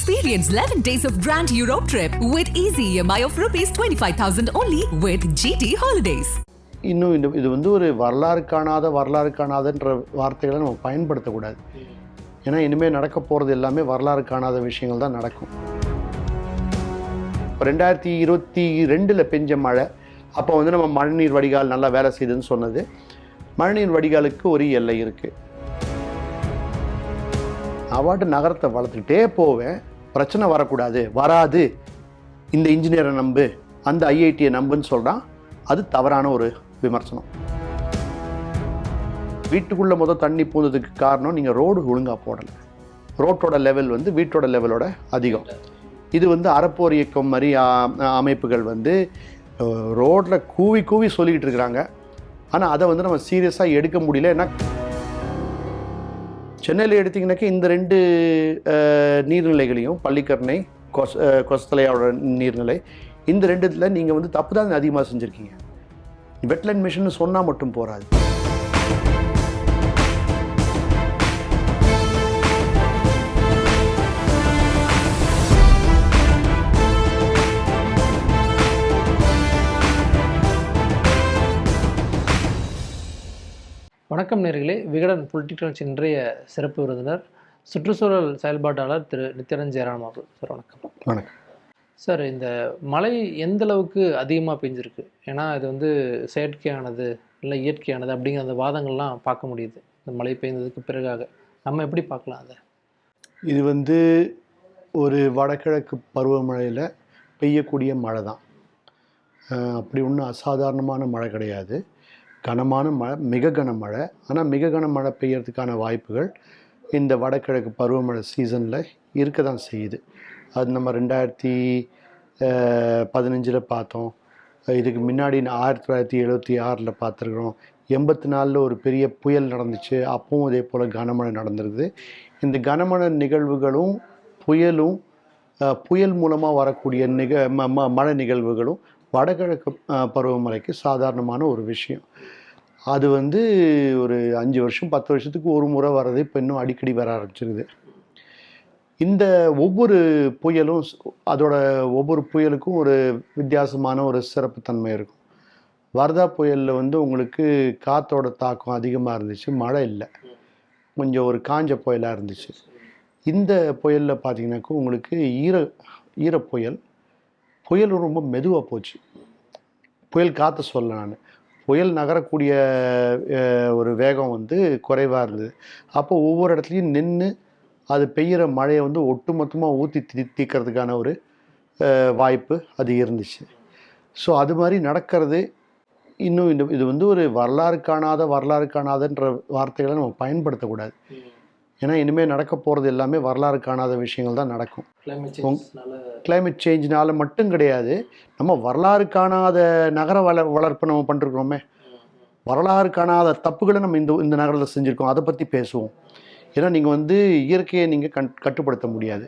Experience 11 days of Grand Europe trip with easy EMI of rupees 25,000 only with GT Holidays. இன்னும் இது வந்து ஒரு வரலாறு காணாதன்ற வார்த்தைகளை நம்ம பயன்படுத்தக்கூடாது. ஏன்னா இனிமேல் நடக்க போகிறது எல்லாமே வரலாறு காணாத விஷயங்கள் தான் நடக்கும். இப்போ 2022 பெஞ்ச மழை, அப்போ வந்து நம்ம மழைநீர் வடிகால் நல்லா வேலை செய்யுதுன்னு சொன்னது. மழைநீர் வடிகாலுக்கு ஒரு எல்லை இருக்குது. அவாட்டு நகரத்தை வளர்த்துக்கிட்டே போவேன், பிரச்சனை வரக்கூடாது, வராது, இந்த இன்ஜினியரை நம்பு, அந்த ஐஐடியை நம்புன்னு சொல்கிறான். அது தவறான ஒரு விமர்சனம். வீட்டுக்குள்ளே தண்ணி பூந்ததுக்கு காரணம் நீங்கள் ரோடு ஒழுங்காக போடலை. ரோட்டோட லெவல் வந்து வீட்டோட லெவலோட அதிகம். இது வந்து அறப்போர் இயக்கம் மாதிரி அமைப்புகள் வந்து ரோட்டில் கூவி சொல்லிக்கிட்டு இருக்கிறாங்க. ஆனால் அதை வந்து நம்ம சீரியஸாக எடுக்க முடியல. ஏன்னா சென்னையில் எடுத்திங்கனாக்கா இந்த 2 நீர்நிலைகளையும், பள்ளிக்கரணை, கொசத்தலையோட நீர்நிலை, இந்த 2 நீங்கள் வந்து தப்பு தான் அதிகமாக செஞ்சுருக்கீங்க. வெட்லேண்ட் மிஷன் சொன்னால் மட்டும் போகாது. வணக்கம் நேயர்களே, விகடன் பொலிட்டிக்கல்ஸ் இன்றைய சிறப்பு விருந்தினர் சுற்றுச்சூழல் செயல்பாட்டாளர் திரு நித்யானந்த் ஜெயராம் அவர்கள். சார் வணக்கம். வணக்கம் சார். இந்த மழை எந்த அளவுக்கு அதிகமாக பெஞ்சிருக்கு? ஏன்னா இது வந்து செயற்கையானது இல்லை இயற்கையானது அப்படிங்கிற அந்த வாதங்கள்லாம் பார்க்க முடியுது இந்த மழை பெய்ந்ததுக்கு பிறகாக. நம்ம எப்படி பார்க்கலாம் அதை? இது வந்து ஒரு வடகிழக்கு பருவமழையில் பெய்யக்கூடிய மழை தான். அப்படி ஒன்றும் அசாதாரணமான மழை கிடையாது. கனமான மழை, மிக கனமழை. ஆனால் மிக கனமழை பெய்யறதுக்கான வாய்ப்புகள் இந்த வடகிழக்கு பருவமழை சீசனில் இருக்க தான் செய்யுது. அது நம்ம 2015 பார்த்தோம். இதுக்கு முன்னாடி 1976 பார்த்துருக்குறோம். 84 ஒரு பெரிய புயல் நடந்துச்சு, அப்பவும் அதே போல் கனமழை நடந்துருக்குது. இந்த கனமழை நிகழ்வுகளும் புயல் மூலமாக வரக்கூடிய மழை நிகழ்வுகளும் வடகிழக்கு பருவமழைக்கு சாதாரணமான ஒரு விஷயம். அது வந்து ஒரு 5 வருஷம் 10 வருஷத்துக்கு ஒரு முறை வர்றது இப்போ இன்னும் அடிக்கடி வர ஆரம்பிச்சிருக்குது. இந்த ஒவ்வொரு புயலுக்கும் ஒரு வித்தியாசமான ஒரு சிறப்புத்தன்மை இருக்கும். வர்தா புயலில் வந்து உங்களுக்கு காற்றோட தாக்கம் அதிகமாக இருந்துச்சு, மழை இல்லை, கொஞ்சம் ஒரு காஞ்ச புயலாக இருந்துச்சு. இந்த புயலில் பார்த்தீங்கன்னாக்கா உங்களுக்கு ஈர புயல் ரொம்ப மெதுவாக போச்சு. புயல் காற்று சொல்ல நான் புயல் நகரக்கூடிய ஒரு வேகம் வந்து குறைவாக இருந்தது. அப்போ ஒவ்வொரு இடத்துலையும் நின்று அது பெய்கிற மழையை வந்து ஒட்டுமொத்தமாக ஊற்றி தீர்க்கறதுக்கான ஒரு வாய்ப்பு அது இருந்துச்சு. ஸோ அது மாதிரி நடக்கிறது. இன்னும் இது வந்து ஒரு வரலாறு காணாதன்ற வார்த்தைகளை நம்ம பயன்படுத்தக்கூடாது. ஏன்னா இனிமேல் நடக்க போகிறது எல்லாமே வரலாறு காணாத விஷயங்கள் தான் நடக்கும். கிளைமேட் சேஞ்சினால மட்டும் கிடையாது, நம்ம வரலாறு காணாத நகர வளர்ப்பு நம்ம பண்ணிருக்கிறோமே, வரலாறு காணாத தப்புகளை நம்ம இந்த நகரத்தில் செஞ்சுருக்கோம். அதை பற்றி பேசுவோம். ஏன்னா நீங்கள் வந்து இயற்கையை நீங்கள் கட்டுப்படுத்த முடியாது.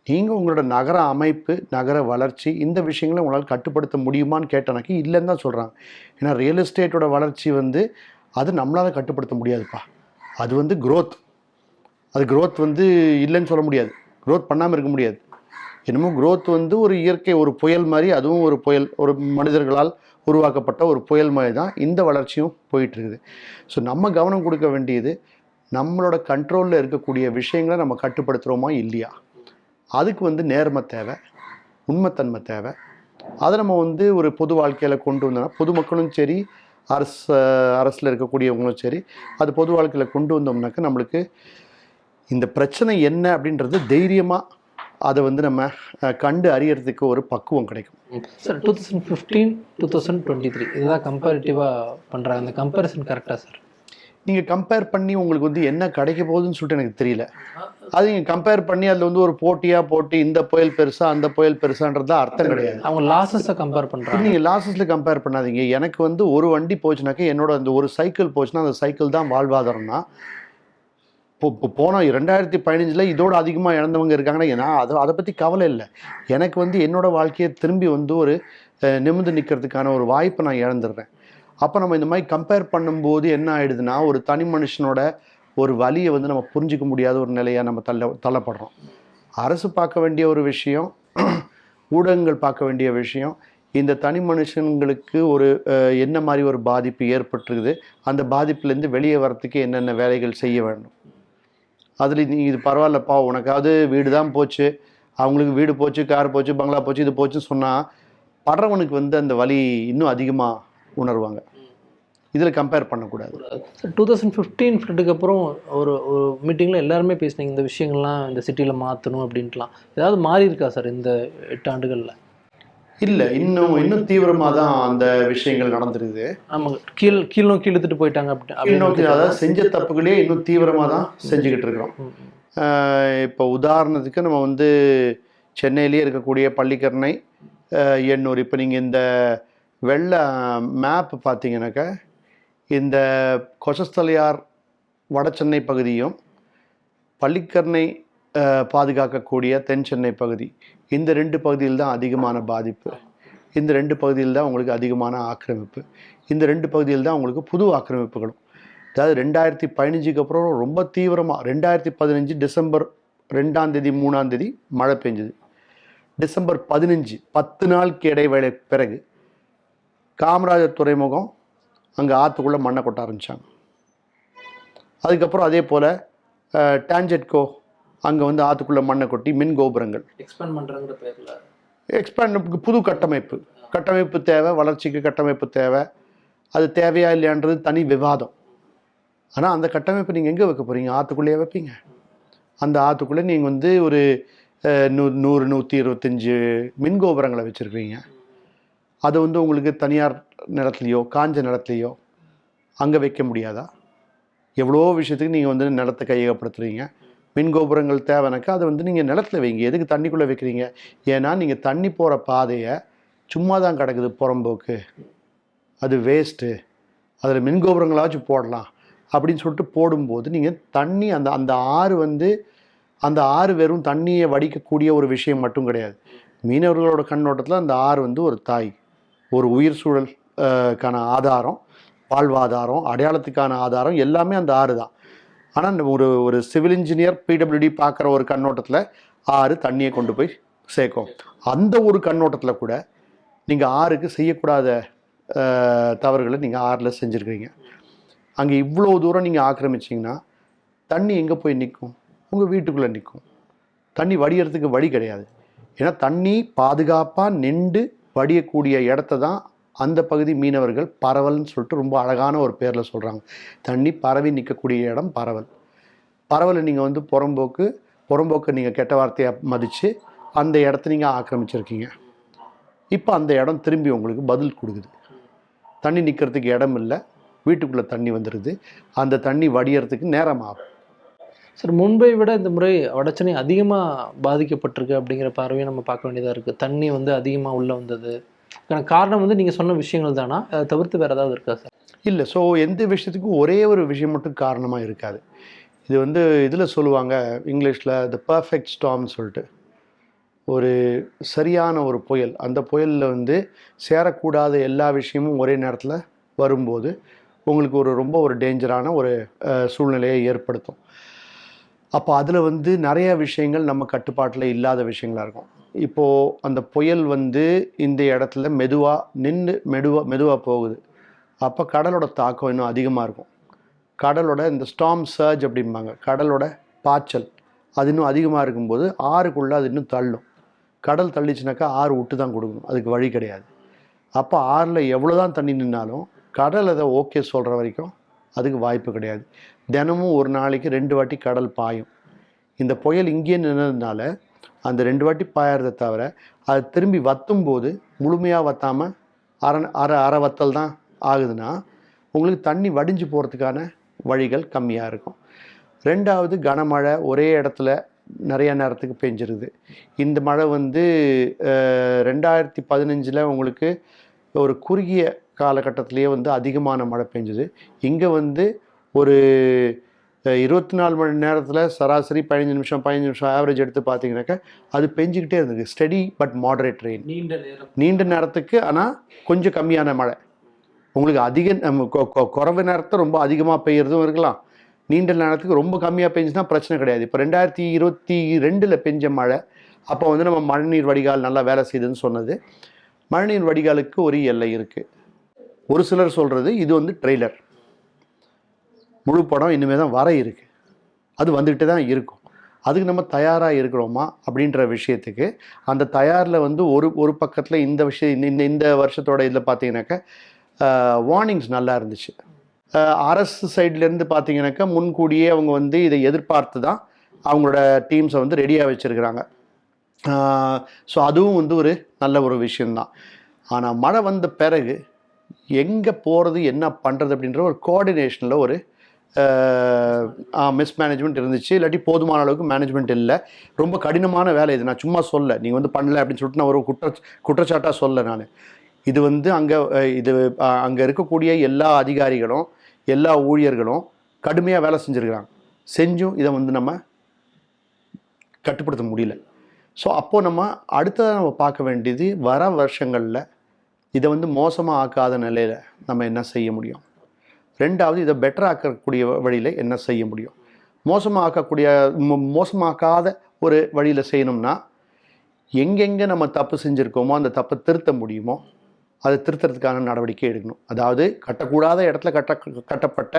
நீங்கள் உங்களோட நகர அமைப்பு, நகர வளர்ச்சி, இந்த விஷயங்களை உங்களால் கட்டுப்படுத்த முடியுமான்னு கேட்டனாக்கி இல்லைன்னு தான் சொல்கிறாங்க. ஏன்னா ரியல் எஸ்டேட்டோட வளர்ச்சி வந்து அது நம்மளால் கட்டுப்படுத்த முடியாதுப்பா. அது வந்து க்ரோத் வந்து இல்லைன்னு சொல்ல முடியாது, க்ரோத் பண்ணாமல் இருக்க முடியாது. என்னமோ க்ரோத் வந்து ஒரு இயற்கை, ஒரு புயல் மாதிரி, அதுவும் ஒரு புயல், ஒரு மனிதர்களால் உருவாக்கப்பட்ட ஒரு புயல் மாதிரி தான் இந்த வளர்ச்சியும் போயிட்டுருக்குது. ஸோ நம்ம கவனம் கொடுக்க வேண்டியது நம்மளோட கண்ட்ரோலில் இருக்கக்கூடிய விஷயங்களை நம்ம கட்டுப்படுத்துகிறோமா இல்லையா. அதுக்கு வந்து நேர்மை தேவை, உண்மைத்தன்மை தேவை. அதை நம்ம வந்து ஒரு பொது வாழ்க்கையில் கொண்டு வந்தோம்னா, பொதுமக்களும் சரி, அரசில் இருக்கக்கூடியவங்களும் சரி, அது பொது வாழ்க்கையில் கொண்டு வந்தோம்னாக்கா நம்மளுக்கு இந்த பிரச்சனை என்ன அப்படின்றது தைரியமாக அதை வந்து நம்ம கண்டு அறியறதுக்கு ஒரு பக்குவம் கிடைக்கும். சார் 2015, 2023 இதுதான் கம்பேரிட்டிவாக பண்ணுறாங்க. அந்த கம்பேரிசன் கரெக்டாக சார்? நீங்கள் கம்பேர் பண்ணி உங்களுக்கு வந்து என்ன கிடைக்க போகுதுன்னு சொல்லிட்டு எனக்கு தெரியல. அது நீங்கள் கம்பேர் பண்ணி அதில் வந்து ஒரு போட்டி இந்த புயல் பெருசா அந்த புயல் பெருசான்றதா அர்த்தம் கிடையாது. அவங்க லாஸஸை கம்பேர் பண்ணுறாங்க. நீங்கள் லாஸஸில் கம்பேர் பண்ணாதீங்க. எனக்கு வந்து ஒரு வண்டி போச்சுனாக்கா, என்னோட அந்த ஒரு சைக்கிள் போச்சுன்னா அந்த சைக்கிள் தான் வாழ்வாதாரம்னா, இப்போ போனோம் 2015 இதோட அதிகமாக இழந்தவங்க இருக்காங்கன்னா, ஏன்னா அதை பற்றி கவலை இல்லை. எனக்கு வந்து என்னோட வாழ்க்கையை திரும்பி வந்து ஒரு நிமிர்ந்து நிற்கிறதுக்கான ஒரு வாய்ப்பை நான் இழந்துடுறேன். அப்போ நம்ம இந்த மாதிரி கம்பேர் பண்ணும்போது என்ன ஆகிடுதுன்னா, ஒரு தனி மனுஷனோட ஒரு வலியை வந்து நம்ம புரிஞ்சிக்க முடியாத ஒரு நிலையாக நம்ம தள்ளப்படுறோம். அரசு பார்க்க வேண்டிய ஒரு விஷயம், ஊடகங்கள் பார்க்க வேண்டிய விஷயம், இந்த தனி மனுஷங்களுக்கு ஒரு என்ன மாதிரி ஒரு பாதிப்பு ஏற்பட்டுருக்குது, அந்த பாதிப்புலேருந்து வெளியே வரத்துக்கு என்னென்ன வேலைகள் செய்ய வேண்டும். அதில் நீ இது பரவாயில்லப்பா, உனக்காவது வீடு தான் போச்சு, அவங்களுக்கு வீடு போச்சு, கார் போச்சு, பங்களா போச்சு, இது போச்சுன்னு சொன்னால் படுறவனுக்கு வந்து அந்த வலி இன்னும் அதிகமாக உணர்வாங்க. இதில் கம்பேர் பண்ணக்கூடாது. 2015 ஃப்ளட்டுக்கு அப்புறம் ஒரு ஒரு மீட்டிங்கில் எல்லாருமே பேசினீங்க இந்த விஷயங்கள்லாம் இந்த சிட்டியில் மாற்றணும் அப்படின்ட்டுலாம். ஏதாவது மாறி இருக்கா சார் இந்த 8 ஆண்டுகளில்? இல்லை, இன்னும் தீவிரமாக தான் அந்த விஷயங்கள் நடந்துருக்குது. ஆமாங்க, கீழ் நோக்கி இழுத்துட்டு போயிட்டாங்க கீழ் நோக்கி, அதாவது செஞ்ச தப்புகளே இன்னும் தீவிரமாக தான் செஞ்சுக்கிட்டு இருக்கிறோம். இப்போ உதாரணத்துக்கு நம்ம வந்து சென்னையிலேயே இருக்கக்கூடிய பள்ளிக்கரணை, எண்ணூர், இப்போ நீங்கள் இந்த வெள்ளை மேப் பார்த்தீங்கன்னாக்கா இந்த கொசஸ்தலையார் வட சென்னை பகுதியும் பள்ளிக்கரணை பாதுகாக்கக்கூடிய தென் சென்னை பகுதி, இந்த 2 பகுதியில் தான் அதிகமான பாதிப்பு. இந்த 2 பகுதியில் தான் உங்களுக்கு அதிகமான ஆக்கிரமிப்பு. இந்த 2 பகுதியில் தான் உங்களுக்கு புது ஆக்கிரமிப்புகளும். அதாவது 2015க்கு அப்புறம் ரொம்ப தீவிரமாக 2015 டிசம்பர் 2ஆம் தேதி 3ஆம் தேதி மழை பெஞ்சுது. டிசம்பர் 15 10 நாளுக்கு இடைவேளை பிறகு காமராஜர் துறைமுகம் அங்கே ஆற்றுக்குள்ளே மண்ணை கொட்ட ஆரம்பித்தாங்க. அதுக்கப்புறம் அதே போல் டான்ஜெட்கோ அங்கே வந்து ஆற்றுக்குள்ளே மண்ணை கொட்டி மின் கோபுரங்கள் எக்ஸ்பேண்ட் பண்ணுறங்கிற பேரில் எக்ஸ்பேண்ட், புது கட்டமைப்பு தேவை, வளர்ச்சிக்கு கட்டமைப்பு தேவை. அது தேவையா இல்லையான்றது தனி விவாதம். ஆனால் அந்த கட்டமைப்பு நீங்கள் எங்கே வைக்க போகிறீங்க? ஆற்றுக்குள்ளேயே வைப்பீங்க. அந்த ஆற்றுக்குள்ளே நீங்கள் வந்து ஒரு 100-125 மின் கோபுரங்களை வச்சுருக்கீங்க. அதை வந்து உங்களுக்கு தனியார் நிலத்துலையோ காஞ்ச நிலத்துலையோ அங்கே வைக்க முடியாதா? எவ்வளோ விஷயத்துக்கு நீங்கள் வந்து நிலத்தை கையகப்படுத்துறீங்க. மின் கோபுரங்கள் தேவைனாக்கா அதை வந்து நீங்கள் நிலத்தில் வைங்க. எதுக்கு தண்ணிக்குள்ளே வைக்கிறீங்க? ஏன்னா நீங்கள் தண்ணி போகிற பாதையை சும்மா தான் கிடக்குது புறம்போக்கு, அது வேஸ்ட்டு, அதில் மின் கோபுரங்களாச்சும் போடலாம் அப்படின்னு சொல்லிட்டு போடும்போது நீங்கள் தண்ணி அந்த ஆறு வந்து அந்த ஆறு வெறும் தண்ணியை வடிக்கக்கூடிய ஒரு விஷயம் மட்டும் கிடையாது. மீனவர்களோட கண்ணோட்டத்தில் அந்த ஆறு வந்து ஒரு தாய், ஒரு உயிர் சூழலுக்கான ஆதாரம், வாழ்வாதாரம், அடையாளத்துக்கான ஆதாரம் எல்லாமே அந்த ஆறு தான். ஆனால் ஒரு சிவில் இன்ஜினியர் பிடபிள்யூடி பார்க்குற ஒரு கண்ணோட்டத்தில் ஆறு தண்ணியை கொண்டு போய் சேர்க்கும். அந்த ஒரு கண்ணோட்டத்தில் கூட நீங்கள் ஆறுக்கு செய்யக்கூடாத தவறுகளை நீங்கள் ஆறில் செஞ்சுருக்கிறீங்க. அங்கே இவ்வளோ தூரம் நீங்கள் ஆக்கிரமிச்சிங்கன்னா தண்ணி எங்கே போய் நிற்கும்? உங்கள் வீட்டுக்குள்ளே நிற்கும். தண்ணி வடிகிறதுக்கு வழி கிடையாது. ஏன்னா தண்ணி பாதுகாப்பாக நின்று வடியக்கூடிய இடத்த தான் அந்த பகுதி மீனவர்கள் பரவல்னு சொல்லிட்டு ரொம்ப அழகான ஒரு பேரில் சொல்கிறாங்க. தண்ணி பரவி நிற்கக்கூடிய இடம் பரவல். பரவலை நீங்கள் வந்து புறம்போக்கு நீங்கள் கெட்ட வார்த்தையை மதித்து அந்த இடத்த நீங்கள் ஆக்கிரமிச்சிருக்கீங்க. இப்போ அந்த இடம் திரும்பி உங்களுக்கு பதில் கொடுக்குது. தண்ணி நிற்கிறதுக்கு இடம் இல்லை, வீட்டுக்குள்ளே தண்ணி வந்துடுது. அந்த தண்ணி வடிகிறதுக்கு நேரம் ஆகும். சார், முன்பை விட இந்த முறை வடசென்னை அதிகமாக பாதிக்கப்பட்டிருக்கு அப்படிங்கிற பார்வையை நம்ம பார்க்க வேண்டியதாக இருக்குது. தண்ணி வந்து அதிகமாக உள்ளே வந்தது காரணம் வந்து நீங்கள் சொன்ன விஷயங்கள் தானா, அதை தவிர்த்து வேறு ஏதாவது இருக்கா சார்? இல்லை. ஸோ எந்த விஷயத்துக்கும் ஒரே ஒரு விஷயம் மட்டும் காரணமாக இருக்காது. இது வந்து இதில் சொல்லுவாங்க இங்கிலீஷில் த பர்ஃபெக்ட் ஸ்டார்ம்னு சொல்லிட்டு. ஒரு சரியான ஒரு புயல், அந்த புயலில் வந்து சேரக்கூடாத எல்லா விஷயமும் ஒரே நேரத்தில் வரும்போது உங்களுக்கு ரொம்ப ஒரு டேஞ்சரான ஒரு சூழ்நிலையை ஏற்படுத்தும். அப்போ அதில் வந்து நிறைய விஷயங்கள் நம்ம கட்டுப்பாட்டில் இல்லாத விஷயங்களாக இருக்கும். இப்போது அந்த புயல் வந்து இந்த இடத்துல மெதுவாக போகுது. அப்போ கடலோட தாக்கம் இன்னும் அதிகமாக இருக்கும். கடலோட இந்த ஸ்டார்ம் சர்ஜ் அப்படிம்பாங்க, கடலோட பாய்ச்சல் அது இன்னும் அதிகமாக இருக்கும்போது ஆறுக்குள்ளே அது இன்னும் தள்ளும். கடல் தள்ளிச்சுனாக்கா ஆறு விட்டு தான் கொடுக்கணும், அதுக்கு வழி கிடையாது. அப்போ ஆறில் எவ்வளோ தான் தண்ணி நின்னாலும் கடல் அதை ஓகே சொல்கிற வரைக்கும் அதுக்கு வாய்ப்பு கிடையாது. தினமும் ஒரு நாளைக்கு 2 வாட்டி கடல் பாயும். இந்த புயல் இங்கேயே நின்றதுனால அந்த 2 வாட்டி பாயறதை தவிர அது திரும்பி வத்தும்போது முழுமையாக வத்தாமல் அரை வத்தல் தான் ஆகுதுன்னா உங்களுக்கு தண்ணி வடிஞ்சு போகிறதுக்கான வழிகள் கம்மியாக இருக்கும். 2வது கனமழை ஒரே இடத்துல நிறைய நேரத்துக்கு பெஞ்சிருது. இந்த மழை வந்து 2015 உங்களுக்கு ஒரு குறுகிய காலகட்டத்திலேயே வந்து அதிகமான மழை பெஞ்சுது. இங்கே வந்து ஒரு 24 மணி நேரத்தில் சராசரி 15 நிமிஷம் ஆவரேஜ் எடுத்து பார்த்தீங்கன்னாக்கா அது பெஞ்சிக்கிட்டே இருந்தது. ஸ்டெடி பட் மாடரேட் ரெயின், நீண்ட நேரத்துக்கு, ஆனால் கொஞ்சம் கம்மியான மழை. உங்களுக்கு குறைவு நேரத்தை ரொம்ப அதிகமாக பெய்யறதும் இருக்கலாம், நீண்ட நேரத்துக்கு ரொம்ப கம்மியாக பெஞ்சுன்னா பிரச்சனை கிடையாது. இப்போ 2022 பெஞ்ச மழை, அப்போ வந்து நம்ம மழைநீர் வடிகால் நல்லா வேலை செய்யுதுன்னு சொன்னது. மழைநீர் வடிகாலுக்கு ஒரு எல்லை இருக்குது. ஒரு சிலர் சொல்கிறது இது வந்து ட்ரெய்லர், முழு படம் இனிமேல் தான் வர இருக்குது, அது வந்துக்கிட்டு தான் இருக்கும். அதுக்கு நம்ம தயாராக இருக்கிறோமா அப்படின்ற விஷயத்துக்கு அந்த தயாரில் வந்து ஒரு பக்கத்தில் இந்த விஷயம் இந்த வருஷத்தோட இதில் பார்த்தீங்கன்னாக்கா வார்னிங்ஸ் நல்லா இருந்துச்சு. அரசு சைட்லேருந்து பார்த்தீங்கன்னாக்கா முன்கூடியே அவங்க வந்து இதை எதிர்பார்த்து தான் அவங்களோட டீம்ஸை வந்து ரெடியாக வச்சுருக்கிறாங்க. ஸோ அதுவும் வந்து ஒரு நல்ல ஒரு விஷயந்தான். ஆனால் மழை வந்த பிறகு எங்கே போகிறது என்ன பண்ணுறது அப்படின்ற ஒரு கோஆர்டினேஷனில் ஒரு மிஸ்மேனேஜ்மெண்ட் இருந்துச்சு. இல்லாட்டி போதுமான அளவுக்கு மேனேஜ்மெண்ட் இல்லை. ரொம்ப கடினமான வேலை இது. நான் சும்மா சொல்ல, நீங்கள் வந்து பண்ணல அப்படின்னு சொல்லிட்டு நான் ஒரு குற்றச்சாட்டாக சொல்ல. நான் இது வந்து அங்கே இருக்கக்கூடிய எல்லா அதிகாரிகளும் எல்லா ஊழியர்களும் கடுமையாக வேலை செஞ்சுருக்கிறாங்க. செஞ்சும் இதை வந்து நம்ம கட்டுப்படுத்த முடியல. ஸோ அப்போது நம்ம அடுத்ததாக நம்ம பார்க்க வேண்டியது வர வருஷங்களில் இதை வந்து மோசமாக ஆக்காத நிலையில் நம்ம என்ன செய்ய முடியும், ரெண்டாவது இதை பெட்டர் ஆக்கக்கூடிய வழியில் என்ன செய்ய முடியும். மோசமாக்காத ஒரு வழியில் செய்யணும்னா எங்கெங்கே நம்ம தப்பு செஞ்சுருக்கோமோ அந்த தப்பை திருத்த முடியுமோ அதை திருத்துறதுக்கான நடவடிக்கை எடுக்கணும். அதாவது கட்டக்கூடாத இடத்துல கட்டப்பட்ட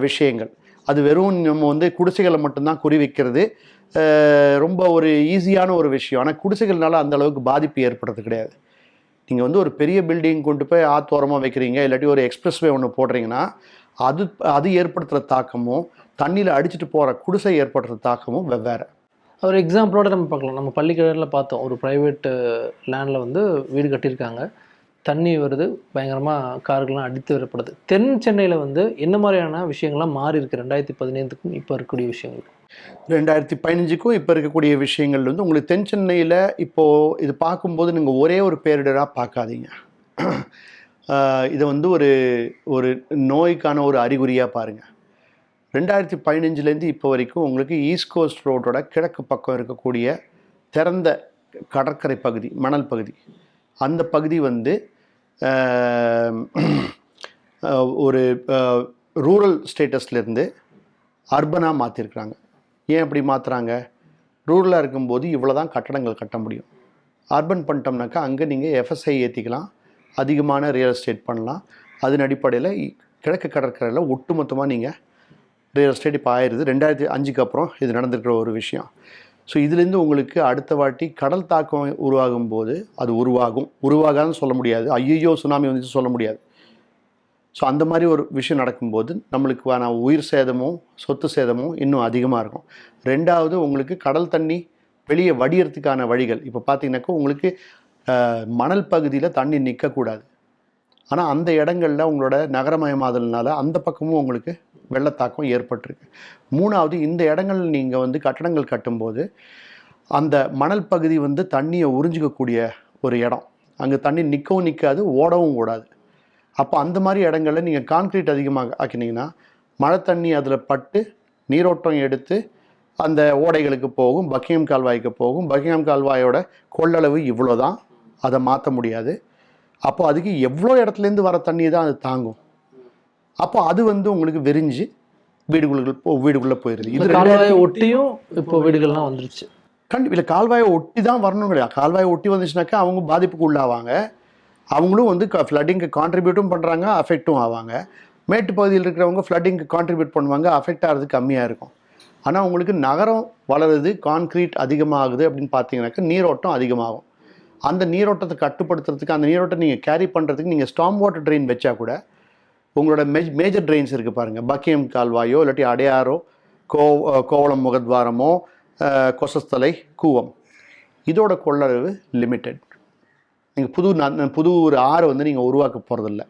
விஷயங்கள், அது வெறும் நம்ம வந்து குடிசைகளை மட்டும்தான் குறி வைக்கிறது ரொம்ப ஒரு ஈஸியான ஒரு விஷயம். ஆனால் குடிசைகள்னால அந்த அளவுக்கு பாதிப்பு ஏற்படுறது கிடையாது. நீங்கள் வந்து ஒரு பெரிய பில்டிங் கொண்டு போய் ஆத்தோரமாக வைக்கிறீங்க, இல்லாட்டி ஒரு எக்ஸ்பிரஸ்வே ஒன்று போடுறீங்கன்னா அது ஏற்படுத்துகிற தாக்கமும் தண்ணியில் அடிச்சுட்டு போகிற குடிசை ஏற்படுத்துகிற தாக்கமும் வெவ்வேறு. ஒரு எக்ஸாம்பிளோட நம்ம பார்க்கலாம். நம்ம பள்ளிக்கடையில் பார்த்தோம், ஒரு ப்ரைவேட் லேண்டில் வந்து வீடு கட்டியிருக்காங்க, தண்ணி வருது, பயங்கரமாக கார்கள்லாம் அடித்து வரப்படுது. தென் சென்னையில் வந்து என்ன மாதிரியான விஷயங்கள்லாம் மாறி இருக்குது 2015க்கும் இப்போ இருக்கக்கூடிய விஷயங்கள்? 2015க்கும் இப்போ இருக்கக்கூடிய விஷயங்கள் வந்து உங்களுக்கு தென் சென்னையில் இப்போது இது பார்க்கும்போது நீங்கள் ஒரே ஒரு பேரிடராக பார்க்காதீங்க. இதை வந்து ஒரு நோய்க்கான ஒரு அறிகுறியாக பாருங்கள். 2015லேருந்து இப்போ வரைக்கும் உங்களுக்கு ஈஸ்ட் கோஸ்ட் ரோட்டோட கிழக்கு பக்கம் இருக்கக்கூடிய திறந்த கடற்கரை பகுதி, மணல் பகுதி, அந்த பகுதி வந்து ஒரு ரூரல் ஸ்டேட்டஸ்லேருந்து அர்பனாக மாற்றிருக்கிறாங்க. ஏன் அப்படி மாற்றுறாங்க? ரூரலாக இருக்கும்போது இவ்வளோ தான் கட்டடங்கள் கட்ட முடியும். அர்பன் பண்ணிட்டோம்னாக்கா அங்கே நீங்கள் எஃப்எஸ்ஐ ஏற்றிக்கலாம், அதிகமான ரியல் எஸ்டேட் பண்ணலாம். அதன் அடிப்படையில் கிழக்கு கடற்கரையில் ஒட்டுமொத்தமாக நீங்கள் ரியல் எஸ்டேட் இப்போ ஆயிடுது. 2005க்கு அப்புறம் இது நடந்திருக்கிற ஒரு விஷயம். ஸோ இதுலேருந்து உங்களுக்கு அடுத்த வாட்டி கடல் தாக்கம் உருவாகும் போது அது உருவாகான்னு சொல்ல முடியாது, ஐயோ சுனாமி வந்துச்சு சொல்ல முடியாது. ஸோ அந்த மாதிரி ஒரு விஷயம் நடக்கும்போது நம்மளுக்கான உயிர் சேதமும் சொத்து சேதமும் இன்னும் அதிகமாக இருக்கும். ரெண்டாவது, உங்களுக்கு கடல் தண்ணி வெளியே வடிகிறதுக்கான வழிகள் இப்போ பார்த்தீங்கன்னாக்கா உங்களுக்கு மணல் பகுதியில் தண்ணி நிற்கக்கூடாது. ஆனால் அந்த இடங்களில் உங்களோட நகரமயமாதல்னால அந்த பக்கமும் உங்களுக்கு வெள்ளத்தாக்கம் ஏற்பட்டிருக்கு. மூணாவது, இந்த இடங்களில் நீங்கள் வந்து கட்டடங்கள் கட்டும்போது அந்த மணல் பகுதி வந்து தண்ணியை உறிஞ்சிக்கக்கூடிய ஒரு இடம், அங்கே தண்ணி நிற்கவும் நிற்காது, ஓடவும் ஓடாது. அப்போ அந்த மாதிரி இடங்களில் நீங்கள் கான்க்ரீட் அதிகமாக ஆக்கினீங்கன்னா மழை தண்ணி அதில் பட்டு நீரோட்டம் எடுத்து அந்த ஓடைகளுக்கு போகும், பக்கிங்ஹாம் கால்வாய்க்கு போகும். பக்கிங்ஹாம் கால்வாயோட கொள்ளளவு இவ்வளோ தான், அதை மாற்ற முடியாது. அப்போ அதுக்கு எவ்வளோ இடத்துலேருந்து வர தண்ணியை தான் அது தாங்கும். அப்போ அது வந்து உங்களுக்கு விரிஞ்சு வீடுக்குள்ளே போயிடுது. இது கால்வாயை ஒட்டியும் இப்போ வீடுகள்லாம் வந்துருச்சு. இல்லை, கால்வாயை ஒட்டி தான் வரணும் கிடையாது. கால்வாயை ஒட்டி வந்துச்சுனாக்கா அவங்க பாதிப்புக்கு உள்ளாவாங்க. அவங்களும் வந்து ஃப்ளட்டிங்க்கு கான்ட்ரிபியூட்டும் பண்ணுறாங்க, அஃபெக்டும் ஆவாங்க. மேட்டு பகுதியில் இருக்கிறவங்க ஃப்ளட்டிங்க்கு கான்ட்ரிபியூட் பண்ணுவாங்க, அஃபெக்ட் ஆகிறது கம்மியாக இருக்கும். ஆனால் உங்களுக்கு நகரம் வளருது, கான்க்ரீட் அதிகமாகுது அப்படின்னு பார்த்தீங்கன்னாக்கா நீரோட்டம் அதிகமாகும். அந்த நீரோட்டத்தை கட்டுப்படுத்துறதுக்கு, அந்த நீரோட்டம் நீங்கள் கேரி பண்ணுறதுக்கு நீங்கள் ஸ்டார்ம் வாட்டர் ட்ரெயின் வச்சா கூட உங்களோட மேஜர் ட்ரெயின்ஸ் இருக்குது பாருங்கள், பக்கிங்ஹாம் கால்வாயோ இல்லாட்டி அடையாரோ, கோவளம் முகத்வாரமோ, கொசஸ்தலை, கூவம், இதோட கொள்ளளவு லிமிட்டெட். நீங்கள் புது ஒரு ஆறு வந்து நீங்கள் உருவாக்க போகிறதில்ல.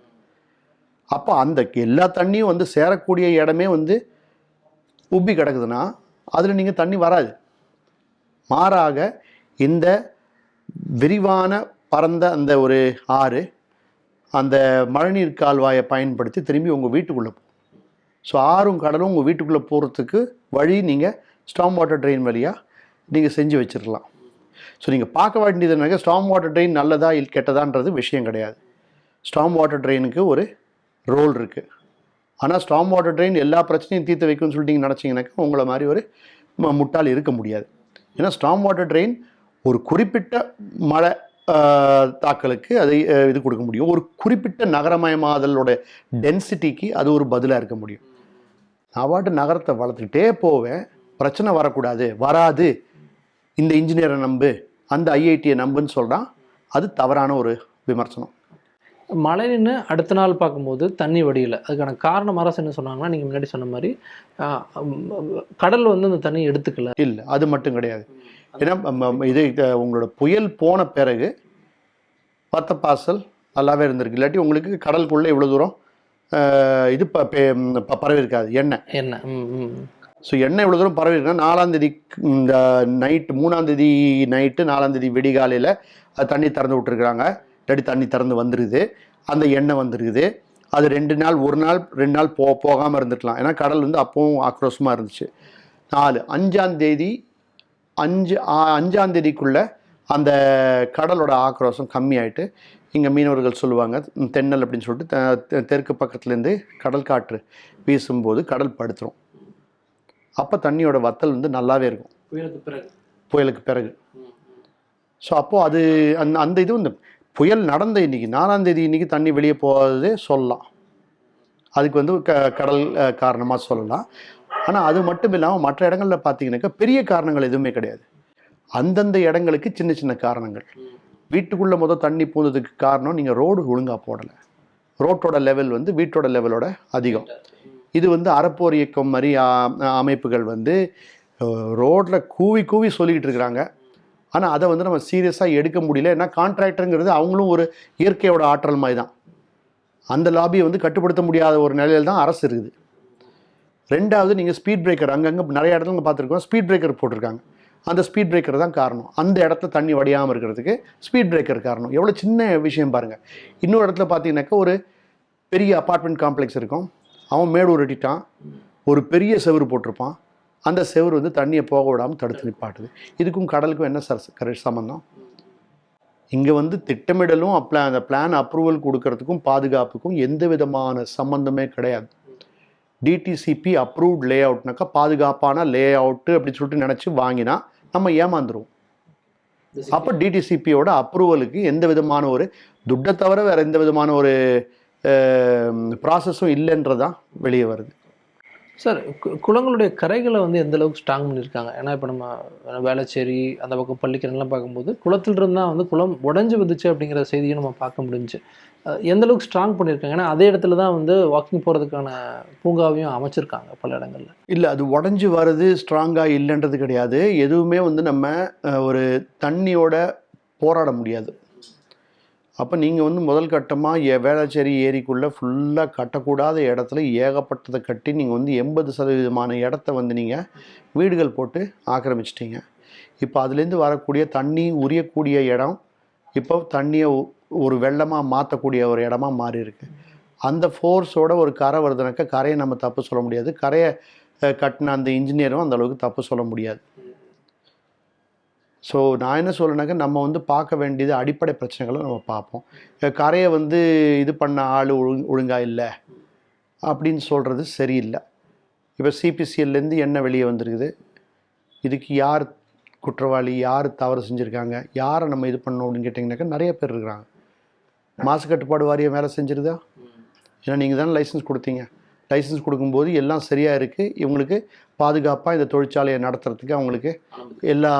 அப்போ அந்த எல்லா தண்ணியும் வந்து சேரக்கூடிய இடமே வந்து உப்பி கிடக்குதுன்னா அதில் நீங்கள் தண்ணி வராது. மாறாக இந்த விரிவான பரந்த அந்த ஒரு ஆறு அந்த மழைநீர் கால்வாயை பயன்படுத்தி திரும்பி உங்கள் வீட்டுக்குள்ளே போகும். ஸோ ஆறும் கடலும் உங்கள் வீட்டுக்குள்ளே போகிறதுக்கு வழி நீங்கள் ஸ்டார்ம் வாட்டர் ட்ரெயின் வழியாக நீங்கள் செஞ்சு வச்சிடலாம். ஸோ நீங்கள் பார்க்க வேண்டியதுனாக்க ஸ்டார்ம் வாட்டர் ட்ரெயின் நல்லதா கெட்டதான்றது விஷயம் கிடையாது. ஸ்டார்ம் வாட்டர் ட்ரெயினுக்கு ஒரு ரோல் இருக்குது. ஆனால் ஸ்டார்ம் வாட்டர் ட்ரெயின் எல்லா பிரச்சனையும் தீர்த்து வைக்கும்னு சொல்லிட்டு நினச்சிங்கனாக்கா உங்களை மாதிரி ஒரு முட்டாள் இருக்க முடியாது. ஏன்னா ஸ்டார்ம் வாட்டர் ட்ரெயின் ஒரு குறிப்பிட்ட மழை தாக்கலுக்கு அதை இது கொடுக்க முடியும். ஒரு குறிப்பிட்ட நகரமயமாதலோட டென்சிட்டிக்கு அது ஒரு பதிலாக இருக்க முடியும். நான் பாட்டு நகரத்தை வளர்த்துக்கிட்டே போவேன், பிரச்சனை வரக்கூடாது, வராது, இந்த இன்ஜினியரை நம்பு, அந்த ஐஐடியை நம்புன்னு சொல்கிறான். அது தவறான ஒரு விமர்சனம். மழை நின்று அடுத்த நாள் பார்க்கும்போது தண்ணி வடியலை. அதுக்கான காரணம் அரசு என்ன சொன்னாங்கன்னா, நீங்கள் முன்னாடி சொன்ன மாதிரி கடல் வந்து அந்த தண்ணி எடுத்துக்கல. இல்லை, அது மட்டும் கிடையாது. ஏன்னா இது உங்களோட புயல் போன பிறகு பத்த பாசல் நல்லாவே இருந்திருக்கு. இல்லாட்டி உங்களுக்கு கடலுக்குள்ளே இவ்வளோ தூரம் இது பரவி இருக்காது எண்ணெய். ஸோ எண்ணெய் இவ்வளோ தூரம் பரவி இருக்குன்னா 4ஆம் தேதி இந்த நைட்டு 3ஆம் தேதி நைட்டு 4ஆம் தேதி விடிகாலையில் தண்ணி திறந்து விட்டுருக்குறாங்க. இல்லாட்டி தண்ணி திறந்து வந்துடுது, அந்த எண்ணெய் வந்துருக்குது. அது 2 நாள் 1 நாள் 2 நாள் போகாமல் இருந்துக்கலாம். ஏன்னா கடல் வந்து அப்பவும் ஆக்ரோஷமாக இருந்துச்சு. 5ஆம் தேதி 5ஆம் தேதிக்குள்ளே அந்த கடலோட ஆக்ரோஷம் கம்மியாயிட்டு இங்கே மீனவர்கள் சொல்லுவாங்க தென்னல் அப்படின்னு சொல்லிட்டு தெற்கு பக்கத்துலேருந்து கடல் காற்று வீசும்போது கடல் படுத்துரும். அப்போ தண்ணியோட வத்தல் வந்து நல்லாவே இருக்கும் புயலுக்கு பிறகு. ஸோ அப்போது அது அந்த இது வந்து புயல் நடந்த இன்றைக்கி 4ஆம் தேதி இன்றைக்கி தண்ணி வெளியே போகாததே சொல்லலாம். அதுக்கு வந்து கடல் காரணமாக சொல்லலாம். ஆனால் அது மட்டும் இல்லாமல் மற்ற இடங்களில் பார்த்தீங்கன்னாக்கா பெரிய காரணங்கள் எதுவுமே கிடையாது. அந்தந்த இடங்களுக்கு சின்ன சின்ன காரணங்கள். வீட்டுக்குள்ளே தண்ணி பூந்ததுக்கு காரணம் நீங்கள் ரோடு ஒழுங்காக போடலை. ரோட்டோட லெவல் வந்து வீட்டோட லெவலோட அதிகம். இது வந்து அறப்போர் இயக்கம் மாதிரி அமைப்புகள் வந்து ரோட்டில் கூவி கூவி சொல்லிக்கிட்டு இருக்கிறாங்க. ஆனால் அதை வந்து நம்ம சீரியஸாக எடுக்க முடியல. ஏன்னா கான்ட்ராக்டருங்கிறது அவங்களும் ஒரு இயற்கையோட ஆற்றல் மாதிரி தான். அந்த லாபியை வந்து கட்டுப்படுத்த முடியாத ஒரு நிலையில் தான் அரசு இருக்குது. 2வது நீங்கள் ஸ்பீட் பிரேக்கர் அங்கங்கே நிறைய இடத்துல பார்த்துருக்கோம், ஸ்பீட் பிரேக்கர் போட்டிருக்காங்க. அந்த ஸ்பீட் பிரேக்கர் தான் காரணம். அந்த இடத்துல தண்ணி வடியாமல் இருக்கிறதுக்கு ஸ்பீட் பிரேக்கர் காரணம். எவ்வளோ சின்ன விஷயம் பாருங்கள். இன்னொரு இடத்துல பார்த்தீங்கன்னாக்கா ஒரு பெரிய அப்பார்ட்மெண்ட் காம்ப்ளெக்ஸ் இருக்கும், அவன் மேடு உருட்டிட்டான், ஒரு பெரிய செவுறு போட்டிருப்பான், அந்த செவுறு வந்து தண்ணியை போக விடாமல் தடுத்து நிப்பாட்டுது. இதுக்கும் கடலுக்கும் என்ன சம்பந்தம்? இங்கே வந்து திட்டமிடலும் அந்த பிளான் அப்ரூவல் கொடுக்கறதுக்கும் பாதுகாப்புக்கும் எந்த விதமான சம்மந்தமே கிடையாது. டிடிசிபி அப்ரூவ்ட் லே அவுட்னாக்கா பாதுகாப்பான லே அவுட்டு அப்படின்னு சொல்லிட்டு நினச்சி வாங்கினா நம்ம ஏமாந்துருவோம். அப்போ டிடிசிபியோட அப்ரூவலுக்கு எந்த விதமான ஒரு துட்டை தவிர வேறு எந்த விதமான ஒரு ப்ராசஸும் இல்லைன்றதான் வெளியே வருது. சார், குளங்களுடைய கரைகளை வந்து எந்த அளவுக்கு ஸ்ட்ராங் பண்ணியிருக்காங்க? ஏன்னா இப்போ நம்ம வேளச்சேரி அந்த பக்கம் பள்ளிக்கரெல்லாம் பார்க்கும்போது குளத்திலிருந்து தான் வந்து குளம் உடஞ்சி வந்துச்சு அப்படிங்கிற செய்தியும் நம்ம பார்க்க முடிஞ்சு. எந்த அளவுக்கு ஸ்ட்ராங் பண்ணியிருக்காங்க? ஏன்னா அதே இடத்துல தான் வந்து வாக்கிங் போகிறதுக்கான பூங்காவையும் அமைச்சிருக்காங்க பல இடங்களில். இல்லை, அது உடஞ்சி வர்றது ஸ்ட்ராங்காக இல்லைன்றது கிடையாது. எதுவுமே வந்து நம்ம ஒரு தண்ணியோட போராட முடியாது. அப்போ நீங்கள் வந்து முதல் கட்டமாக வேளச்சேரி ஏரிக்குள்ளே ஃபுல்லாக கட்டக்கூடாத இடத்துல ஏகப்பட்டதை கட்டி நீங்கள் வந்து 80% இடத்த வந்து நீங்கள் வீடுகள் போட்டு ஆக்கிரமிச்சிட்டிங்க. இப்போ அதுலேருந்து வரக்கூடிய தண்ணி உரியக்கூடிய இடம் இப்போ தண்ணியை ஒரு வெள்ளமாக மாற்றக்கூடிய ஒரு இடமா மாறி இருக்கு. அந்த ஃபோர்ஸோட ஒரு கரை வருதுனாக்கா கரையை நம்ம தப்பு சொல்ல முடியாது. கரையை கட்டின அந்த இன்ஜினியரும் அந்த அளவுக்கு தப்பு சொல்ல முடியாது. ஸோ நான் என்ன சொல்கிறேன்னாக்கா நம்ம வந்து பார்க்க வேண்டியது அடிப்படை பிரச்சனைகளை நம்ம பார்ப்போம். கரையை வந்து இது பண்ண ஆள் ஒழுங்காக இல்லை அப்படின்னு சொல்கிறது சரியில்லை. இப்போ சிபிசிஎல்லேருந்து என்ன வெளியே வந்திருக்குது, இதுக்கு யார் குற்றவாளி, யார் தவறு செஞ்சுருக்காங்க, யாரை நம்ம இது பண்ணணும் அப்படின்னு கேட்டிங்கனாக்கா நிறைய பேர் இருக்கிறாங்க. மாசு கட்டுப்பாடு வாரியம் வேலை செஞ்சுருதா? ஏன்னா நீங்கள் தானே லைசன்ஸ் கொடுத்தீங்க. லைசன்ஸ் கொடுக்கும்போது எல்லாம் சரியாக இருக்குது, இவங்களுக்கு பாதுகாப்பாக இந்த தொழிற்சாலையை நடத்துறதுக்கு அவங்களுக்கு எல்லா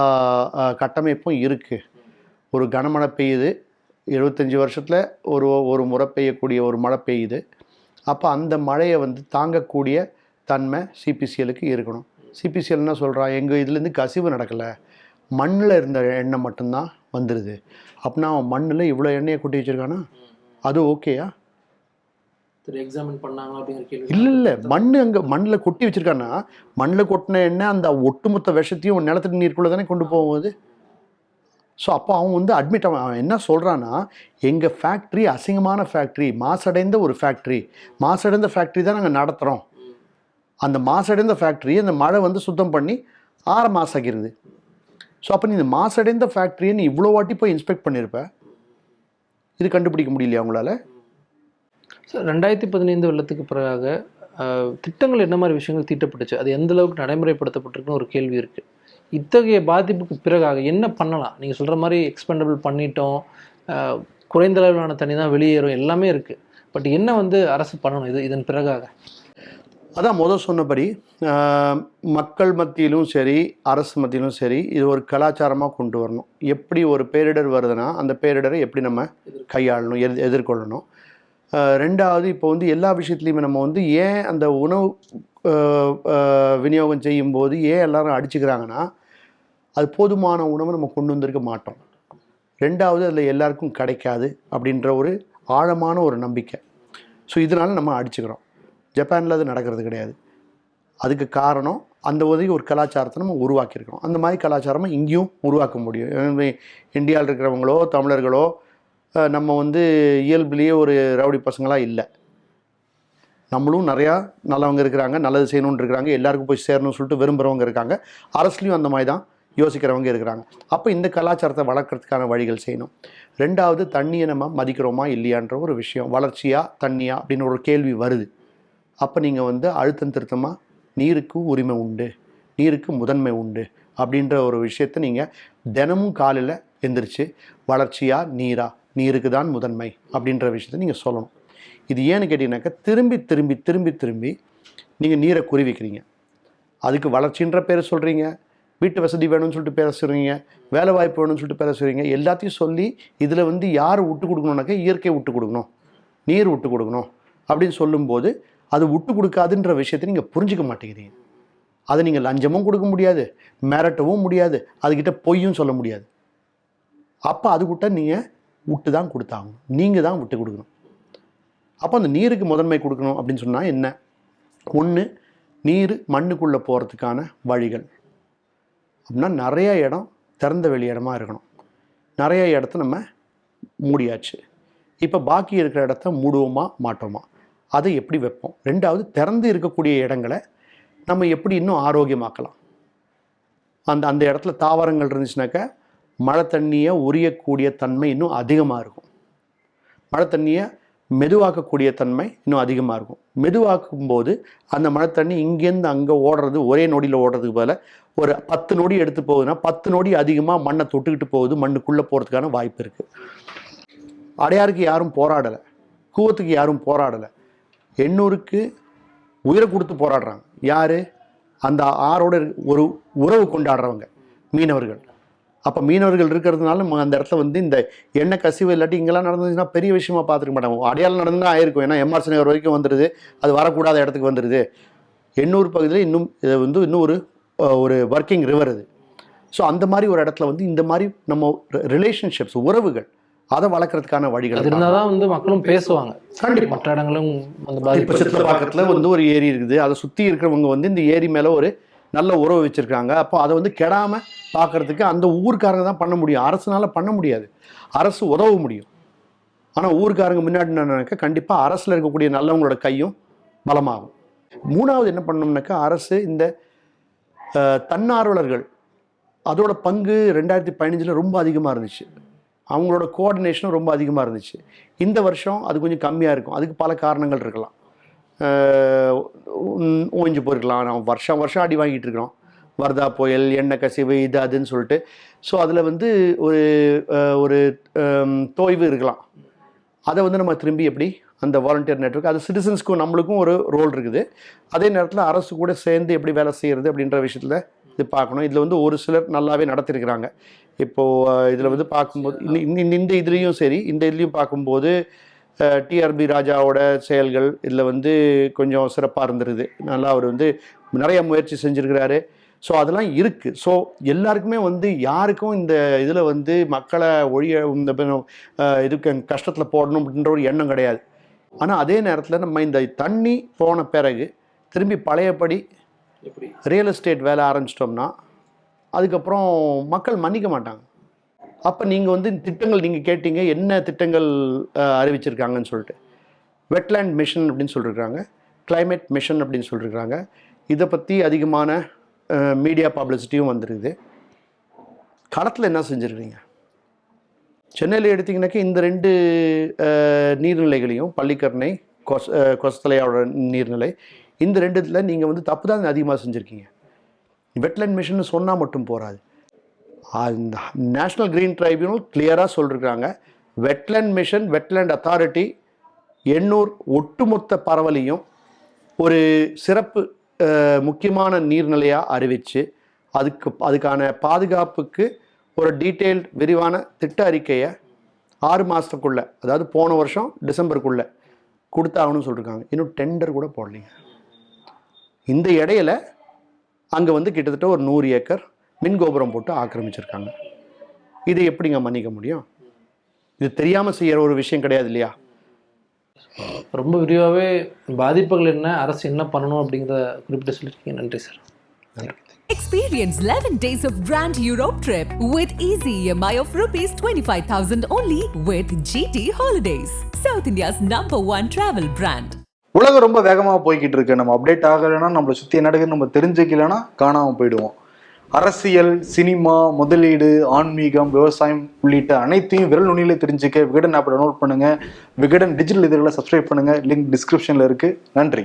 கட்டமைப்பும் இருக்குது. ஒரு கனமழை பெய்யுது, 75 வருஷத்தில் ஒரு முறை பெய்யக்கூடிய ஒரு மழை பெய்யுது. அப்போ அந்த மழையை வந்து தாங்கக்கூடிய தன்மை சிபிசிஎலுக்கு இருக்கணும். சிபிசிஎல் என்ன சொல்கிறான், எங்கள் இதுலேருந்து கசிவு நடக்கலை, மண்ணில் இருந்த எண்ணெய் மட்டும்தான் வந்துடுது. அப்படின்னா அவன் மண்ணில் இவ்வளோ எண்ணெயை கொட்டி வச்சுருக்கானா, அது ஓகேயா? எக்ஸாமின் பண்ணாங்க அப்படிங்கிற கேள்வி இல்லை, அங்கே மண்ணில் கொட்டி வச்சுருக்கான்னா மண்ணில் கொட்டின எண்ணெய் அந்த ஒட்டுமொத்த விஷத்தையும் நிலத்தடி நீருக்குள்ளே தானே கொண்டு போகுது. ஸோ அப்போ அவன் வந்து அவன் என்ன சொல்கிறான்னா, எங்கள் ஃபேக்ட்ரி அசிங்கமான ஃபேக்ட்ரி, மாசடைந்த ஒரு ஃபேக்ட்ரி, மாசடைந்த ஃபேக்ட்ரி தான் நாங்கள் நடத்துகிறோம். அந்த மாசடைந்த ஃபேக்ட்ரி அந்த மழை வந்து சுத்தம் பண்ணி மாசாக்கிறது. ஸோ அப்போ நீ இந்த மாசடைந்த ஃபேக்ட்ரியை நீ இவ்வளோ வாட்டி போய் இன்ஸ்பெக்ட் பண்ணியிருப்ப, இது கண்டுபிடிக்க முடியலையா அவங்களால? சார், 2015 வெள்ளத்துக்கு பிறகாக திட்டங்கள் என்ன மாதிரி விஷயங்கள் தீட்டப்பட்டுச்சு, அது எந்த அளவுக்கு நடைமுறைப்படுத்தப்பட்டிருக்குன்னு ஒரு கேள்வி இருக்குது. இத்தகைய பாதிப்புக்கு பிறகாக என்ன பண்ணலாம்? நீங்கள் சொல்கிற மாதிரி எக்ஸ்பெண்டபிள் பண்ணிட்டோம், குறைந்த அளவிலான தண்ணி தான் வெளியேறும், எல்லாமே இருக்குது. பட் என்ன வந்து அரசு பண்ணணும் இதன் பிறகாக? அதான் சொன்னபடி மக்கள் மத்தியிலும் சரி, அரசு மத்தியிலும் சரி, இது ஒரு கலாச்சாரமாக கொண்டு வரணும். எப்படி ஒரு பேரிடர் வருதுன்னா அந்த பேரிடரை எப்படி நம்ம கையாளணும், எதிர்கொள்ளணும். ரெண்டாவது, இப்போ வந்து எல்லா விஷயத்துலையுமே நம்ம வந்து ஏன் அந்த உணவு விநியோகம் செய்யும்போது ஏன் எல்லாரும் அடிச்சுக்கிறாங்கன்னா, அது போதுமான உணவை நம்ம கொண்டு வந்திருக்க மாட்டோம். ரெண்டாவது, அதில் எல்லாருக்கும் கிடைக்காது அப்படின்ற ஒரு ஆழமான ஒரு நம்பிக்கை. ஸோ இதனால் நம்ம அடிச்சுக்கிறோம். ஜப்பானில் அது நடக்கிறது கிடையாது. அதுக்கு காரணம் அந்த ஒரு கலாச்சாரத்தை நம்ம உருவாக்கியிருக்கிறோம். அந்த மாதிரி கலாச்சாரமாக இங்கேயும் உருவாக்க முடியும். இந்தியாவில் இருக்கிறவங்களோ தமிழர்களோ நம்ம வந்து இயல்புலேயே ஒரு ரவுடி பசங்களாக இல்லை. நம்மளும் நிறையா நல்லவங்க இருக்கிறாங்க, நல்லது செய்யணுன்னு இருக்கிறாங்க, எல்லாருக்கும் போய் சேரணும்னு சொல்லிட்டு விரும்புகிறவங்க இருக்காங்க. அரசுலேயும் அந்த மாதிரி தான் யோசிக்கிறவங்க இருக்கிறாங்க. அப்போ இந்த கலாச்சாரத்தை வளர்க்குறதுக்கான வழிகள் செய்யணும். ரெண்டாவது, தண்ணியை நம்ம மதிக்கிறோமா இல்லையான்ற ஒரு விஷயம். வளர்ச்சியா தண்ணியா அப்படின்னு ஒரு கேள்வி வருது. அப்போ நீங்கள் வந்து அழுத்தம் திருத்தமாக நீருக்கு உரிமை உண்டு, நீருக்கு முதன்மை உண்டு அப்படின்ற ஒரு விஷயத்தை நீங்கள் தினமும் காலையில் எந்திரிச்சு வளர்ச்சியா நீரா, நீருக்கு தான் முதன்மை அப்படின்ற விஷயத்தை நீங்கள் சொல்லணும். இது ஏன்னு கேட்டிங்கனாக்கா, திரும்பி திரும்பி திரும்பி திரும்பி நீங்கள் நீரை குருவிக்கிறீங்க. அதுக்கு வளர்ச்சின்ற பேர் சொல்கிறீங்க, வீட்டு வசதி வேணும்னு சொல்லிட்டு பேசுகிறீங்க, வேலை வாய்ப்பு வேணும்னு சொல்லிட்டு பேசுகிறீங்க. எல்லாத்தையும் சொல்லி இதில் வந்து யார் விட்டு கொடுக்கணுன்னாக்கா இயற்கை விட்டு கொடுக்கணும், நீர் விட்டு கொடுக்கணும் அப்படின்னு சொல்லும்போது அது விட்டு கொடுக்காதுன்ற விஷயத்தை நீங்கள் புரிஞ்சிக்க மாட்டேங்கிறீங்க. அதை நீங்கள் லஞ்சமும் கொடுக்க முடியாது, மிரட்டவும் முடியாது, அதுக்கிட்ட பொய்யும் சொல்ல முடியாது. அப்போ அதுக்கிட்ட நீங்கள் விட்டு தான் கொடுத்தாகணும், நீங்கள் தான் விட்டு கொடுக்கணும். அப்போ அந்த நீருக்கு முதன்மை கொடுக்கணும் அப்படின்னு சொன்னால் என்ன? ஒன்று, நீர் மண்ணுக்குள்ளே போகிறதுக்கான வழிகள் அப்படின்னா நிறைய இடம் திறந்த வெளி இடமா இருக்கணும். நிறைய இடத்த நம்ம மூடியாச்சு. இப்போ பாக்கி இருக்கிற இடத்த மூடுவோமா மாட்டோமா, அதை எப்படி வைப்போம்? ரெண்டாவது, திறந்து இருக்கக்கூடிய இடங்களை நம்ம எப்படி இன்னும் ஆரோக்கியமாக்கலாம். அந்த இடத்துல தாவரங்கள் இருந்துச்சுனாக்கா மழை தண்ணியை உரியக்கூடிய தன்மை இன்னும் அதிகமாக இருக்கும். மழை தண்ணியை மெதுவாக்கக்கூடிய தன்மை இன்னும் அதிகமாக இருக்கும். மெதுவாக்கும்போது அந்த மழை தண்ணி இங்கேருந்து அங்கே ஓடுறது, ஒரே நொடியில் ஓடுறதுக்கு போல ஒரு 10 நொடி எடுத்து போகுதுன்னா 10 நொடி அதிகமாக மண்ணை தொட்டுக்கிட்டு போகுது, மண்ணுக்குள்ளே போகிறதுக்கான வாய்ப்பு இருக்குது. அடையாருக்கு யாரும் போராடலை, கூவத்துக்கு யாரும் போராடலை, எண்ணூருக்கு உயிரை கொடுத்து போராடுறாங்க. யார்? அந்த ஆறோட ஒரு உறவு கொண்டாடுறவங்க மீனவர்கள். அப்போ மீனவர்கள் இருக்கிறதுனால அந்த இடத்துல வந்து இந்த எண்ணெய் கசிவு இல்லாட்டி இங்கெல்லாம் நடந்துச்சுன்னா பெரிய விஷயமா பார்த்துருக்க மாட்டாங்க. அடையாளம் நடந்துதான் ஆயிருக்கும். ஏன்னா எம்ஆர்சி நகர் வரைக்கும் வந்துடுது, அது வரக்கூடாத இடத்துக்கு வந்துடுது. எண்ணூர் பகுதியில் இன்னும் ஒரு ஒர்க்கிங் ரிவர் அது. ஸோ அந்த மாதிரி ஒரு இடத்துல வந்து இந்த மாதிரி நம்ம ரிலேஷன்ஷிப்ஸ், உறவுகள், அதை வளர்க்குறதுக்கான வழிகள் இருந்தால் தான் வந்து மக்களும் பேசுவாங்க. கண்டிப்பாக மற்ற இடங்களும் இப்போ சித்தலப்பாக்கத்தில் வந்து ஒரு ஏரி இருக்குது, அதை சுற்றி இருக்கிறவங்க வந்து இந்த ஏரி மேலே ஒரு நல்ல உறவு வச்சுருக்காங்க. அப்போ அதை வந்து கெடாமல் பார்க்குறதுக்கு அந்த ஊருக்காரங்க தான் பண்ண முடியும், அரசுனால பண்ண முடியாது. அரசு உதவ முடியும், ஆனால் ஊருக்காரங்க முன்னாடி நினைக்க கண்டிப்பாக அரசில் இருக்கக்கூடிய நல்லவங்களோட கையும் பலமாகும். மூணாவது என்ன பண்ணோம்னாக்கா, அரசு இந்த தன்னார்வலர்கள் அதோட பங்கு 2015 ரொம்ப அதிகமாக இருந்துச்சு. அவங்களோட கோஆர்டினேஷனும் ரொம்ப அதிகமாக இருந்துச்சு. இந்த வருஷம் அது கொஞ்சம் கம்மியாக இருக்கும். அதுக்கு பல காரணங்கள் இருக்கலாம். ஓய்ஞ்சு போயிருக்கலாம். நம்ம வருஷம் அடி வாங்கிட்டு இருக்கிறோம். வர்தா புயல், எண்ணெய் கசிவு, இது அதுன்னு சொல்லிட்டு. ஸோ அதில் வந்து ஒரு தோய்வு இருக்கலாம். அதை வந்து நம்ம திரும்பி எப்படி அந்த வாலண்டியர் நெட்வொர்க், அது சிட்டிசன்ஸ்க்கும் நம்மளுக்கும் ஒரு ரோல் இருக்குது. அதே நேரத்தில் அரசு கூட சேர்ந்து எப்படி வேலை செய்கிறது அப்படின்ற விஷயத்தில் இது பார்க்கணும். இதில் வந்து ஒரு சிலர் நல்லாவே நடத்திருக்கிறாங்க. இப்போது இதில் வந்து பார்க்கும்போது இந்த இதுலேயும் சரி, இந்த இதுலேயும் பார்க்கும்போது டிஆர்பி ராஜாவோட செயல்கள் இதில் வந்து கொஞ்சம் சிறப்பாக இருந்துருது. நல்லா அவர் வந்து நிறைய முயற்சி செஞ்சுருக்கிறாரு. ஸோ அதெல்லாம் இருக்குது. ஸோ எல்லாருக்குமே வந்து யாருக்கும் இந்த இதில் வந்து மக்களை இந்த இதுக்கு கஷ்டத்தில் போடணும் அப்படின்ற ஒரு எண்ணம் கிடையாது. ஆனால் அதே நேரத்தில் நம்ம இந்த தண்ணி போன பிறகு திரும்பி பழையபடி ரியல் எஸ்டேட் வேலை ஆரம்பிச்சிட்டோம்னா அதுக்கப்புறம் மக்கள் மன்னிக்க மாட்டாங்க. அப்போ நீங்கள் வந்து திட்டங்கள் நீங்கள் கேட்டீங்க, என்ன திட்டங்கள் அறிவிச்சிருக்காங்கன்னு சொல்லிட்டு. வெட்லேண்ட் மிஷன் அப்படின்னு சொல்லியிருக்காங்க, கிளைமேட் மிஷன் அப்படின்னு சொல்லியிருக்காங்க. இதை பற்றி அதிகமான மீடியா பப்ளிசிட்டியும் வந்துருக்குது. களத்தில் என்ன செஞ்சுருக்கீங்க? சென்னையில் எடுத்திங்கனாக்கா இந்த 2 நீர்நிலைகளையும், பள்ளிக்கரணை, கொசத்தலையோட நீர்நிலை. இந்த 2 நீங்கள் வந்து தப்பு தான் அதிகமாக செஞ்சுருக்கீங்க. வெட்லேண்ட் மிஷன் சொன்னால் மட்டும் போகாது. அந்த நேஷ்னல் கிரீன் ட்ரைபியூனல் கிளியராக சொல்லியிருக்காங்க, wetland mission, wetland authority Ennore ஒட்டுமொத்த பரவலையும் ஒரு சிறப்பு முக்கியமான நீர்நிலையாக அறிவித்து அதுக்கான பாதுகாப்புக்கு ஒரு டீட்டெயில்டு விரிவான திட்ட அறிக்கையை 6 மாதத்துக்குள்ளே, அதாவது போன வருஷம் டிசம்பருக்குள்ளே கொடுத்தாகணும்னு சொல்லியிருக்காங்க. இன்னும் டெண்டர் கூட போடலைங்க. இந்த இடையில அங்கே வந்து கிட்டத்தட்ட ஒரு 100 ஏக்கர் மின் கோபுரம் போட்டு ஆக்கிரமிச்சிருக்காங்க. இது எப்படிங்க மன்னிக்க முடியும்? இது தெரியாமல் செய்கிற ஒரு விஷயம் கிடையாது இல்லையா? ரொம்ப விரிவாகவே பாதிப்புகள் என்ன, அரசு என்ன பண்ணணும் அப்படிங்கிறத குறிப்பிட்டு சொல்லியிருக்கீங்க. நன்றி sir. Experience 11 days of Grand Europe trip with easy EMI of rupees 25,000 only with GT Holidays, South India's #1 travel brand. உலகம் ரொம்ப வேகமாக போய்கிட்டு இருக்கு. நம்ம அப்டேட் ஆகலைன்னா, நம்மளை சுற்றி என்ன நடக்குதுன்னு நம்ம தெரிஞ்சுக்கலைன்னா காணாமல் போயிடுவோம். அரசியல், சினிமா, முதலீடு, ஆன்மீகம், விவசாயம் உள்ளிட்ட அனைத்தையும் விரல் நுனியில தெரிஞ்சுக்க விகடன் ஆப்பை டவுன்லோட் பண்ணுங்க. விகடன் டிஜிட்டல் இதழில் சப்ஸ்கிரைப் பண்ணுங்க. லிங்க் டிஸ்கிரிப்ஷனில் இருக்கு. நன்றி.